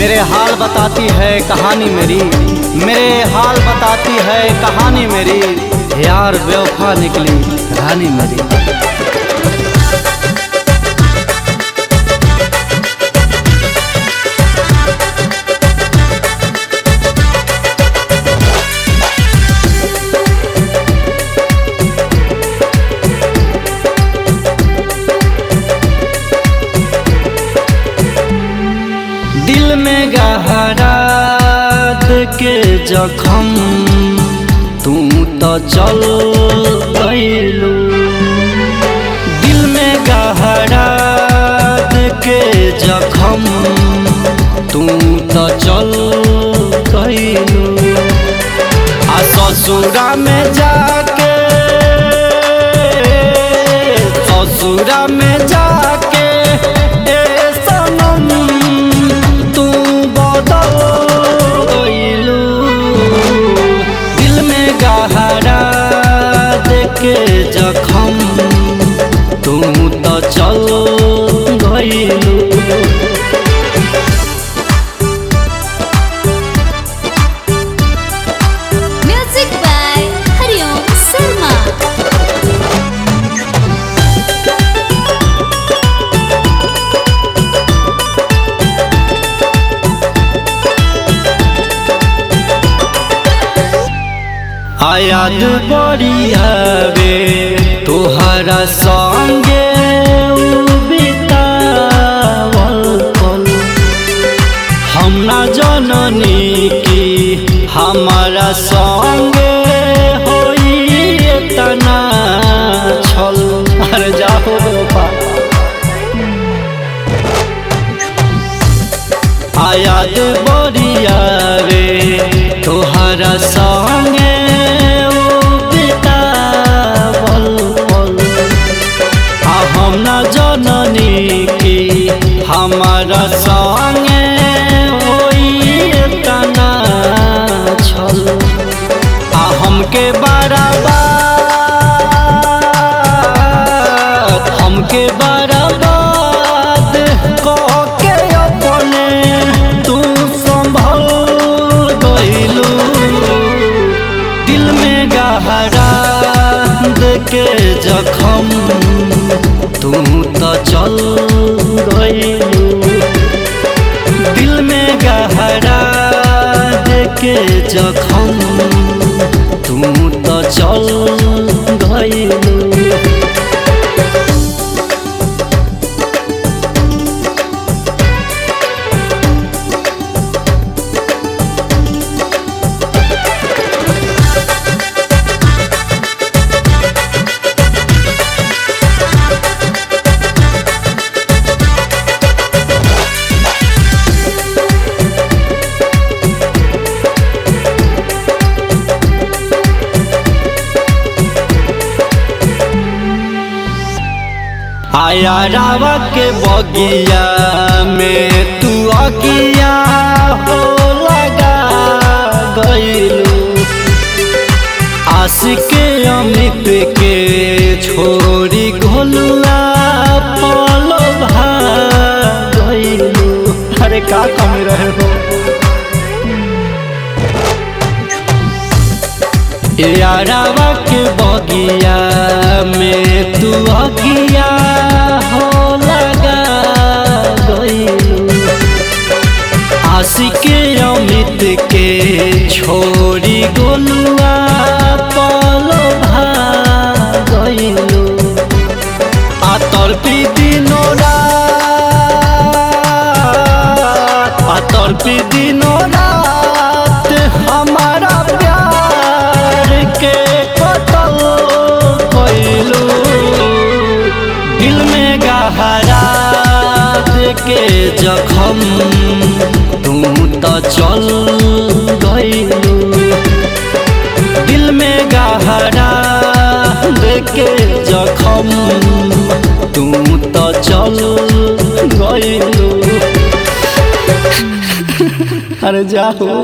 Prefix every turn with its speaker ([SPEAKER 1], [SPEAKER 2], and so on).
[SPEAKER 1] मेरे हाल बताती है कहानी मेरी, मेरे हाल बताती है कहानी मेरी। यार बेवफा निकली रानी मेरी। दिल में गहरा के जखम तू तो चल गइलू। दिल में गहरा के जखम तू तो चल गइलू। आ ससुरा में जाके, ससुरा में जाके जखम तू तो चल गइलू।
[SPEAKER 2] म्यूजिक बाय हरिओम शर्मा।
[SPEAKER 1] याद बड़ी हवे तोहरा संगे बितावल पल। हम ना जननी की हमारा संगे होई इतना छल। अरे जाओ बाबा याद बड़ी हवे तोहरा संगे जननी की हमारा संगे होई तना छल। हमके बराबर, हमके बराबर के अपने तू संभल गइलू। दिल में गहरा के जखम तू तो चल गइलू। दिल में गहरा के जखम तू तो चल गइलू। यारावा के बगिया में तू अगिया हो लगा गइलू। आशिक अमित के छोड़ी घोलुआ पल भाग गइलू। अरे का कमी रहे हो यारावा के बगिया में तू अगिया हो लगा गइलू। आशिक अमित के छोड़ी गोलुआ पल भाग गइलू। तड़पी दिनों रात, तड़पी दिनों रात हमारा प्यार के कतल कइलू। दिल में गहरा के जखम तू तो चल गइलू। दिल में गहरा के जखम तू तो चल गइलू। अरे जाओ।